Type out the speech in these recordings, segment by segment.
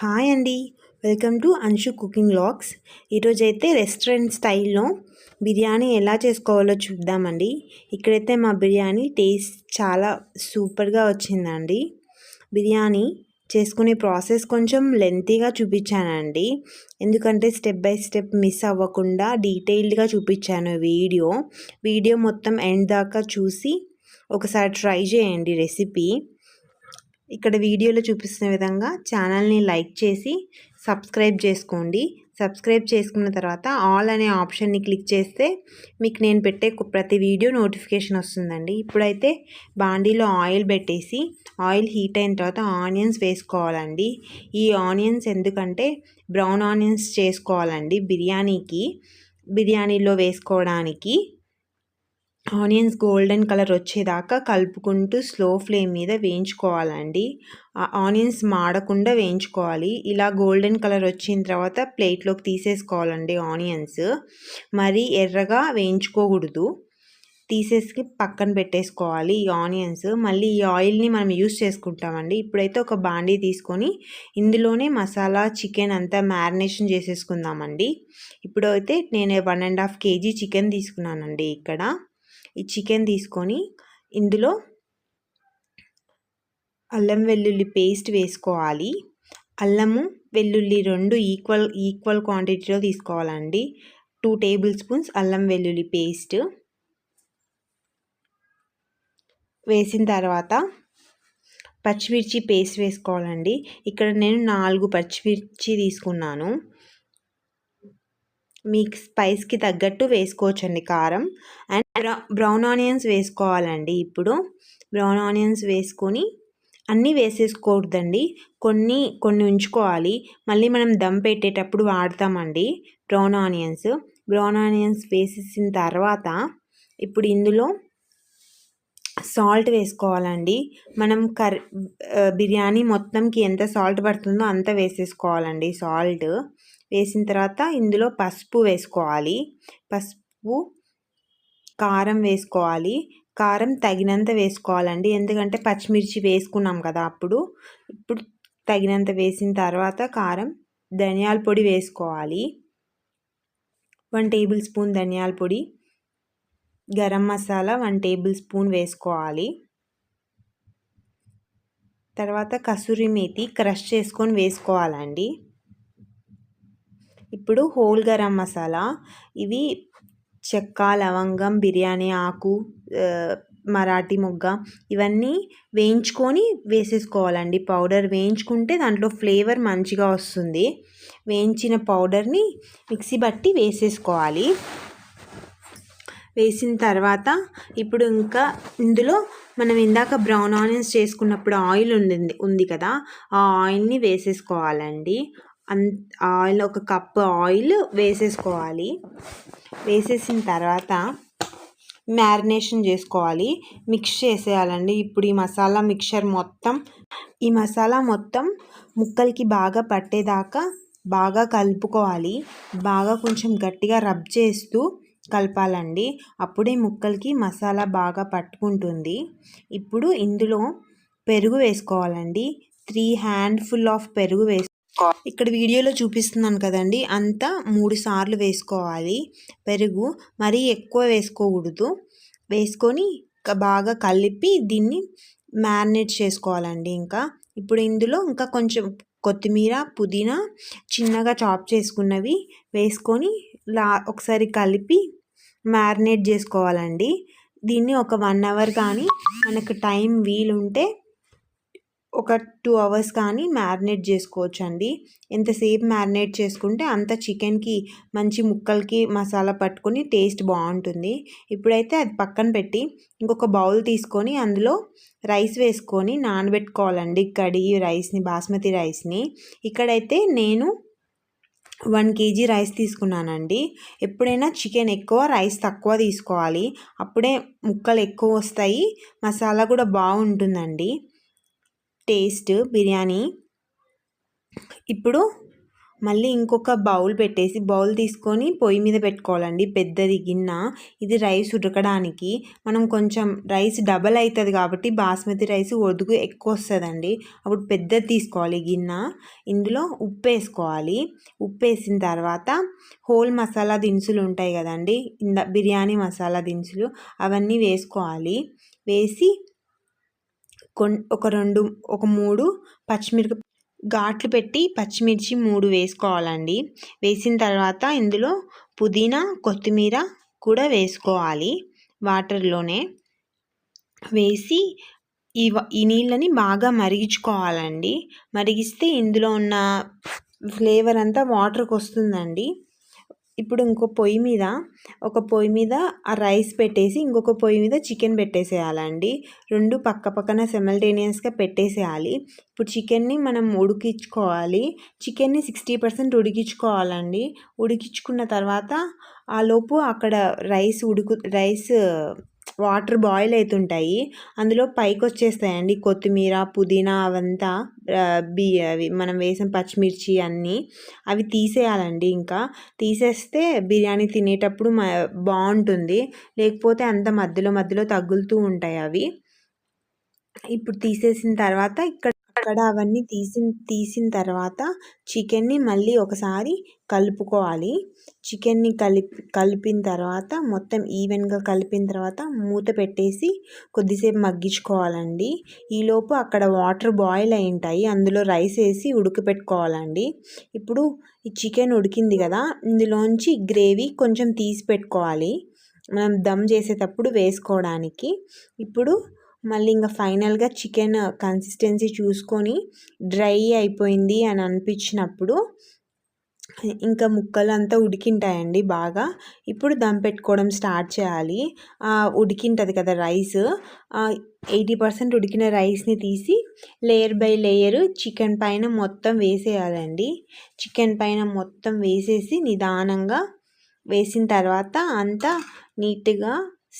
Hi అండి. Welcome to Anshu cooking vlogs. ఈరోజైతే restaurant స్టైల్లో బిర్యానీ ఎలా చేసుకోవాలో చూద్దామండి. ఇక్కడైతే మా బిర్యానీ టేస్ట్ చాలా సూపర్గా వచ్చిందండి. బిర్యానీ చేసుకునే ప్రాసెస్ కొంచెం లెంతీగా చూపించానండి, ఎందుకంటే స్టెప్ బై స్టెప్ మిస్ అవ్వకుండా డీటెయిల్డ్గా చూపించాను. వీడియో మొత్తం ఎండ్ దాకా చూసి ఒకసారి ట్రై చేయండి రెసిపీ. ఇక్కడ వీడియోలో చూపిస్తున్న విధంగా ఛానల్ని లైక్ చేసి సబ్స్క్రైబ్ చేసుకోండి. సబ్స్క్రైబ్ చేసుకున్న తర్వాత ఆల్ అనే ఆప్షన్ని క్లిక్ చేస్తే మీకు నేను పెట్టే ప్రతి వీడియో నోటిఫికేషన్ వస్తుందండి. ఇప్పుడైతే బాండీలో ఆయిల్ పెట్టేసి ఆయిల్ హీట్ అయిన తర్వాత ఆనియన్స్ వేసుకోవాలండి. ఈ ఆనియన్స్ ఎందుకంటే బ్రౌన్ ఆనియన్స్ చేసుకోవాలండి బిర్యానీలో వేసుకోవడానికి. ఆనియన్స్ గోల్డెన్ కలర్ వచ్చేదాకా కలుపుకుంటూ స్లో ఫ్లేమ్ మీద వేయించుకోవాలండి. ఆనియన్స్ మాడకుండా వేయించుకోవాలి. ఇలా గోల్డెన్ కలర్ వచ్చిన తర్వాత ప్లేట్లోకి తీసేసుకోవాలండి. ఆనియన్స్ మరీ ఎర్రగా వేయించుకోకూడదు, తీసేసి పక్కన పెట్టేసుకోవాలి ఈ ఆనియన్స్. మళ్ళీ ఈ ఆయిల్ని మనం యూస్ చేసుకుంటామండి. ఇప్పుడైతే ఒక బాండీ తీసుకొని ఇందులోనే మసాలా చికెన్ అంతా మ్యారినేషన్ చేసేసుకుందామండి. ఇప్పుడైతే నేను 1.5 kg చికెన్ తీసుకున్నానండి. ఇక్కడ ఈ చికెన్ తీసుకొని ఇందులో అల్లం వెల్లుల్లి పేస్ట్ వేసుకోవాలి. అల్లము వెల్లుల్లి రెండు ఈక్వల్ క్వాంటిటీలో తీసుకోవాలండి. 2 టేబుల్ స్పూన్స్ అల్లం వెల్లుల్లి పేస్ట్ వేసిన తర్వాత పచ్చిమిర్చి పేస్ట్ వేసుకోవాలండి. ఇక్కడ నేను 4 పచ్చిమిర్చి తీసుకున్నాను. మీకు స్పైస్కి తగ్గట్టు వేసుకోవచ్చండి కారం. అండ్ బ్రౌన్ ఆనియన్స్ వేసుకోవాలండి. ఇప్పుడు బ్రౌన్ ఆనియన్స్ వేసుకొని అన్నీ వేసేసుకోకూడదండి, కొన్ని ఉంచుకోవాలి. మళ్ళీ మనం దమ్ పెట్టేటప్పుడు వాడతామండి బ్రౌన్ ఆనియన్స్ వేసేసిన తర్వాత ఇప్పుడు ఇందులో సాల్ట్ వేసుకోవాలండి. మనం బిర్యానీ మొత్తంకి ఎంత సాల్ట్ పడుతుందో అంత వేసేసుకోవాలండి. సాల్ట్ వేసిన తర్వాత ఇందులో పసుపు వేసుకోవాలి. కారం వేసుకోవాలి. కారం తగినంత వేసుకోవాలండి, ఎందుకంటే పచ్చిమిర్చి వేసుకున్నాం కదా ఇప్పుడు తగినంత వేసిన తర్వాత కారం. ధనియాల పొడి వేసుకోవాలి, 1 టేబుల్ స్పూన్ ధనియాల పొడి. గరం మసాలా 1 టేబుల్ స్పూన్ వేసుకోవాలి. తర్వాత కసూరి మేతి క్రష్ చేసుకొని వేసుకోవాలండి. ఇప్పుడు హోల్ గరం మసాలా, ఇవి చెక్క, లవంగం, బిర్యానీ ఆకు, మరాఠీ మొగ్గ ఇవన్నీ వేయించుకొని వేసేసుకోవాలండి. పౌడర్ వేయించుకుంటే దాంట్లో ఫ్లేవర్ మంచిగా వస్తుంది. వేయించిన పౌడర్ని మిక్సీ బట్టి వేసేసుకోవాలి. వేసిన తర్వాత ఇప్పుడు ఇంకా ఇందులో మనం ఇందాక బ్రౌన్ ఆనియన్స్ చేసుకున్నప్పుడు ఆయిల్ ఉంది కదా, ఆ ఆయిల్ని వేసేసుకోవాలండి. ఆయిల్ 1 కప్పు ఆయిల్ వేసేసుకోవాలి. వేసేసిన తర్వాత మ్యారినేషన్ చేసుకోవాలి, మిక్స్ చేసేయాలండి. ఇప్పుడు ఈ మసాలా మొత్తం ముక్కలకి బాగా పట్టేదాకా బాగా కలుపుకోవాలి. బాగా కొంచెం గట్టిగా రబ్ చేస్తూ కలపాలండి, అప్పుడే ముక్కలకి మసాలా బాగా పట్టుకుంటుంది. ఇప్పుడు ఇందులో పెరుగు వేసుకోవాలండి. 3 హ్యాండ్ఫుల్ ఆఫ్ పెరుగు ఇక్కడ వీడియోలో చూపిస్తున్నాను కదండి, అంతా 3 సార్లు వేసుకోవాలి. పెరుగు మరీ ఎక్కువ వేసుకోకూడదు. వేసుకొని బాగా కలిపి దీన్ని మ్యారినేట్ చేసుకోవాలండి. ఇప్పుడు ఇందులో ఇంకా కొంచెం కొత్తిమీర, పుదీనా చిన్నగా చాప్ చేసుకున్నవి వేసుకొని ఒకసారి కలిపి మ్యారినేట్ చేసుకోవాలండి. దీన్ని ఒక 1 అవర్ కానీ మనకు టైం వీలుంటే ఒక 2 అవర్స్ కానీ మ్యారినేట్ చేసుకోవచ్చండి. ఎంతసేపు మ్యారినేట్ చేసుకుంటే అంత చికెన్కి మంచి ముక్కలకి మసాలా పట్టుకొని టేస్ట్ బాగుంటుంది. ఇప్పుడైతే అది పక్కన పెట్టి ఇంకొక బౌల్ తీసుకొని అందులో రైస్ వేసుకొని నానబెట్టుకోవాలండి. కడిగి బాస్మతి రైస్ని. ఇక్కడైతే నేను 1 kg రైస్ తీసుకున్నానండి. ఎప్పుడైనా చికెన్ ఎక్కువ, రైస్ తక్కువ తీసుకోవాలి, అప్పుడే ముక్కలు ఎక్కువ వస్తాయి, మసాలా కూడా బాగుంటుందండి టేస్ట్ బిర్యానీ. ఇప్పుడు మళ్ళీ ఇంకొక బౌల్ పెట్టేసి బౌల్ తీసుకొని పొయ్యి మీద పెట్టుకోవాలండి, పెద్దది గిన్నె. ఇది రైస్ ఉడకడానికి. మనం కొంచెం రైస్ డబల్ అవుతుంది కాబట్టి బాస్మతి రైస్ ఒదుగు ఎక్కువ వస్తుందండి. అప్పుడు పెద్దది తీసుకోవాలి గిన్నె. ఇందులో ఉప్పు వేసుకోవాలి. ఉప్పు వేసిన తర్వాత హోల్ మసాలా దినుసులు ఉంటాయి కదండి, బిర్యానీ మసాలా దినుసులు అవన్నీ వేసుకోవాలి. వేసి ఒక 3 పచ్చిమిరపకాయ ఘాట్లు పెట్టి పచ్చిమిర్చి 3 వేసుకోవాలండి. వేసిన తర్వాత ఇందులో పుదీనా కొత్తిమీర కూడా వేసుకోవాలి. వాటర్లోనే వేసి ఈ నీళ్ళని బాగా మరిగించుకోవాలండి. మరిగిస్తే ఇందులో ఉన్న ఫ్లేవర్ అంతా వాటర్కి వస్తుందండి. ఇప్పుడు ఒక పొయ్యి మీద ఆ రైస్ పెట్టేసి ఇంకొక పొయ్యి మీద చికెన్ పెట్టేసేయాలండి. 2 పక్క పక్కన సిమల్టేనియస్గా పెట్టేసేయాలి. ఇప్పుడు చికెన్ని మనం ఉడికించుకోవాలి. చికెన్ని 60% ఉడికించుకోవాలండి. ఉడికించుకున్న తర్వాత ఆలోపు అక్కడ రైస్ వాటర్ బాయిల్ అవుతుంటాయి. అందులో పైకి వచ్చేస్తాయండి కొత్తిమీర పుదీనా అవంతా, అవి మనం వేసిన పచ్చిమిర్చి అన్నీ అవి తీసేయాలండి. ఇంకా తీసేస్తే బిర్యానీ తినేటప్పుడు బాగుంటుంది. లేకపోతే అంత మధ్యలో మధ్యలో తగులుతూ ఉంటాయి అవి. ఇప్పుడు తీసేసిన తర్వాత ఇక్కడ అవన్నీ తీసిన తర్వాత చికెన్ని మళ్ళీ ఒకసారి కలుపుకోవాలి. చికెన్ని కలిపిన తర్వాత మొత్తం ఈవెన్గా కలిపిన తర్వాత మూత పెట్టేసి కొద్దిసేపు మగ్గించుకోవాలండి. ఈలోపు అక్కడ వాటర్ బాయిల్ అయి ఉంటాయి, అందులో రైస్ వేసి ఉడకపెట్టుకోవాలండి. ఇప్పుడు ఈ చికెన్ ఉడికింది కదా, ఇందులోంచి గ్రేవీ కొంచెం తీసి పెట్టుకోవాలి మనం దమ్ చేసేటప్పుడు వేసుకోవడానికి. ఇప్పుడు మళ్ళీ ఇంకా ఫైనల్గా చికెన్ కన్సిస్టెన్సీ చూసుకొని డ్రై అయిపోయింది అని అనిపించినప్పుడు ఇంకా ముక్కలు అంతా ఉడికింటాయండి బాగా. ఇప్పుడు దమ్ పెట్టుకోవడం స్టార్ట్ చేయాలి. ఉడికింటుంది కదా రైస్, 80% ఉడికిన రైస్ని తీసి లేయర్ బై లేయర్ చికెన్ పైన మొత్తం వేసేయాలండి. చికెన్ పైన మొత్తం వేసేసి నిదానంగా వేసిన తర్వాత అంతా నీట్గా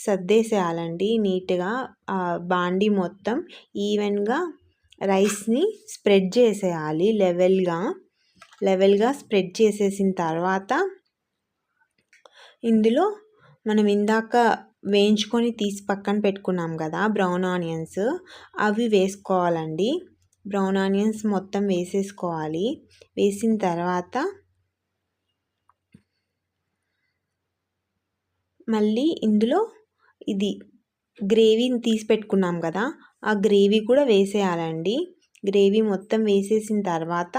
సర్దేసేయాలండి. నీట్గా బాండీ మొత్తం ఈవెన్గా రైస్ని స్ప్రెడ్ చేసేయాలి. లెవెల్గా స్ప్రెడ్ చేసేసిన తర్వాత ఇందులో మనం ఇందాక వేయించుకొని తీసి పక్కన పెట్టుకున్నాం కదా బ్రౌన్ ఆనియన్స్, అవి వేసుకోవాలండి. బ్రౌన్ ఆనియన్స్ మొత్తం వేసేసుకోవాలి. వేసిన తర్వాత మళ్ళీ ఇందులో ఇది గ్రేవీని తీసి పెట్టుకున్నాం కదా, ఆ గ్రేవీ కూడా వేసేయాలండి. గ్రేవీ మొత్తం వేసేసిన తర్వాత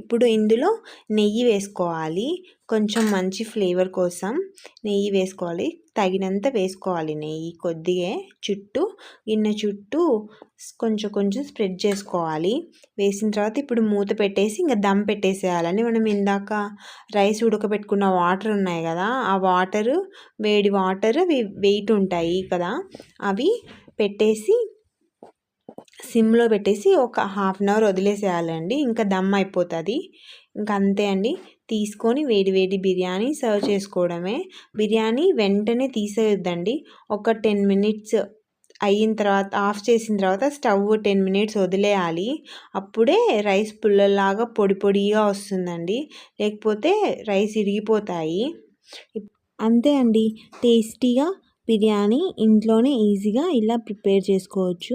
ఇప్పుడు ఇందులో నెయ్యి వేసుకోవాలి. కొంచెం మంచి ఫ్లేవర్ కోసం నెయ్యి వేసుకోవాలి. తగినంత వేసుకోవాలి నెయ్యి. కొద్దిగా గిన్నె చుట్టూ కొంచెం స్ప్రెడ్ చేసుకోవాలి. వేసిన తర్వాత ఇప్పుడు మూత పెట్టేసి ఇంకా దమ్ పెట్టేసేయాలండి. మనం ఇందాక రైస్ ఉడకబెట్టుకున్న వాటర్ ఉన్నాయి కదా, ఆ వేడి వాటర్ వెయిట్ ఉంటాయి కదా, అవి పెట్టేసి సిమ్లో పెట్టేసి ఒక 1/2 అవర్ వదిలేసేయాలండి. ఇంకా దమ్ అయిపోతుంది. ఇంకా అంతే అండి. తీసుకొని వేడి బిర్యానీ సర్వ్ చేసుకోవడమే. బిర్యానీ వెంటనే తీసేయొద్దండి. ఒక 10 మినిట్స్ అయిన తర్వాత ఆఫ్ చేసిన తర్వాత స్టవ్ 10 మినిట్స్ వదిలేయాలి. అప్పుడే రైస్ పుల్లలాగా పొడిగా వస్తుందండి. లేకపోతే రైస్ ఇరిగిపోతాయి. అంతే అండి. టేస్టీగా బిర్యానీ ఇంట్లోనే ఈజీగా ఇలా ప్రిపేర్ చేసుకోవచ్చు.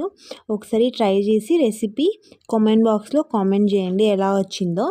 ఒకసారి ట్రై చేసి రెసిపీ కామెంట్ బాక్స్లో కామెంట్ చేయండి ఎలా వచ్చిందో.